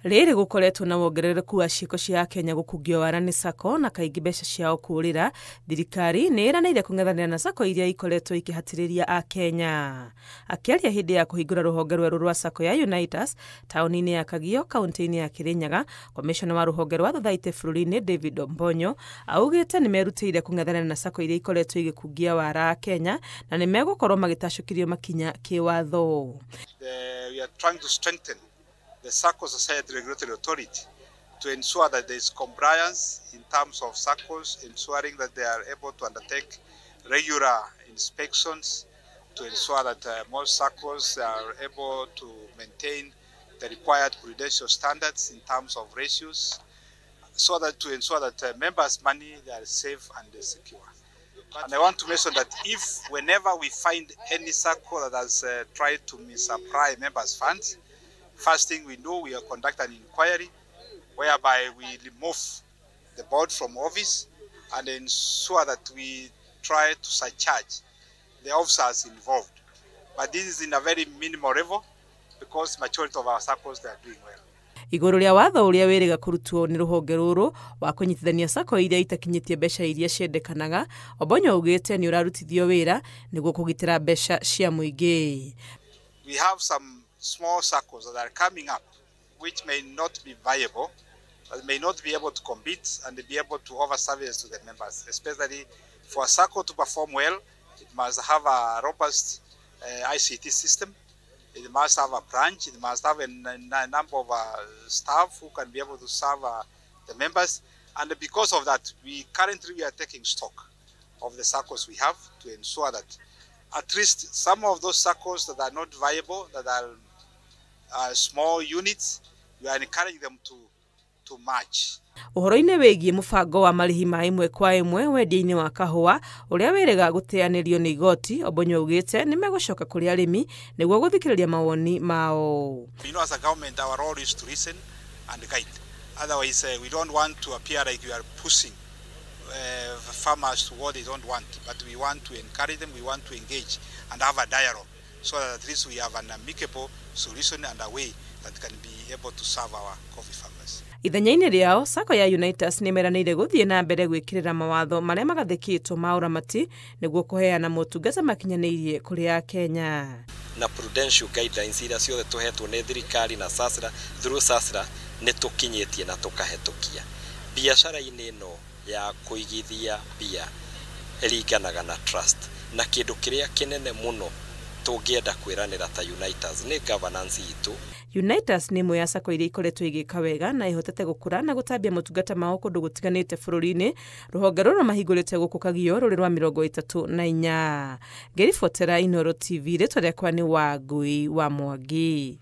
Rĩrĩ gũkoretwo na wongerereku wa ciĩko cia Kenya gũkungio wara nĩ SACCO na kaingĩ mbeca ciao kũũrĩra, thirikari nĩ ĩranĩire kũng'ethanĩra na SACCO iria ikoretwo ikĩhatĩrĩria Akenya. Akĩaria hĩndĩ ya kũhingũra rũhonge rwerũ rwa SACCO ya Unaitas taũni-inĩ ya Kagio, kaũntĩ-inĩ ya Kirinyaga, komishona wa rũhonge rwa thothaitĩ bũrũri-inĩ David Ombonyo augĩte nĩ merutĩire kũng'ethanĩra na SACCO iria ikoretwo igĩkungia wara Akenya na nĩ megũkorwo magĩtacũkĩrio makinya kĩwatho. We are trying to strengthen the SACCO Society Regulatory Authority to ensure that there is compliance in terms of SACCOs, ensuring that they are able to undertake regular inspections, to ensure that most SACCOs are able to maintain the required prudential standards in terms of ratios, so that to ensure that members' money they are safe and secure. And I want to mention that if whenever we find any SACCO that has tried to misapply members' funds, first thing we do, we are conduct an inquiry whereby we remove the board from office and ensure that we try to surcharge the officers involved. But this is in a very minimal level because majority of our SACCOs they are doing well. Igũrũ rĩa watho ũrĩa wĩrĩga kũrutwo nĩ rũhonge rũrũ wa kũnyitithania SACCO iria itakinyĩtie mbeca iria ciendekanaga, Ombonyo augĩte nĩ ũrarutithio wĩra nĩguo kũgitĩra mbeca cia mũingĩ. We have some small SACCOs that are coming up which may not be viable, that may not be able to compete and be able to offer services to the members. Especially for a SACCO to perform well, it must have a robust ICT system. It must have a branch, it must have a number of staff who can be able to serve the members. And because of that, we currently are taking stock of the SACCOs we have to ensure that at least some of those SACCOs that are not viable, that are small units, we are encouraging them to match. Ũhoro-inĩ wĩgiĩ mũbango wa marĩhi ma ĩmwe kwa ĩmwe wendia-inĩ wa kahũa ũrĩa wĩrĩga gũteanĩrio nĩ igoti, Ombonyo augĩte nĩ megũcoka kũrĩ arĩmi nĩguo gũthikĩrĩria mawoni mao. You know, as a government, our role is to listen and guide. Otherwise, we don't want to appear like we are pushing farmers to what they don't want, but we want to encourage them, we want to engage and have a dialogue so that at least we have an amicable solution and a way that can be able to serve our coffee farmers. Ithenya-inĩ rĩao, SACCO ya Unaitas nĩ meranĩire gũthiĩ na mbere gwĩkĩrĩra mawatho marĩa magathĩkĩtwo ma ũramati nĩguo kũheana motungata makinyanĩirie kũrĩ Akenya. Na prudential guidelines iria ciothe tũhetwo nĩ thirikari na SASRA, through SASRA nĩ tũkinyĩtie na tũkahetũkia. Biacara-inĩ ĩno ya kũigithia mbia ĩringanaga na trust, na kĩndũ kĩrĩa kĩnene mũno tũngĩenda kwĩranĩra ta Unaitas nĩ governance itũ. Unaitas nĩ ĩmwe ya SACCO iria ikoretwo igĩka wega na ihotete gũkũra na gũtambia motungata mao kũndũ gũtiganĩte bũrũri-inĩ. Rũhonge rũrũ mahingũrĩte gũkũ Kagio rũrĩ rwa 34. Ngĩribotera Inooro TV, rĩtwa rĩakwa nĩ Wangui wa Mwangi.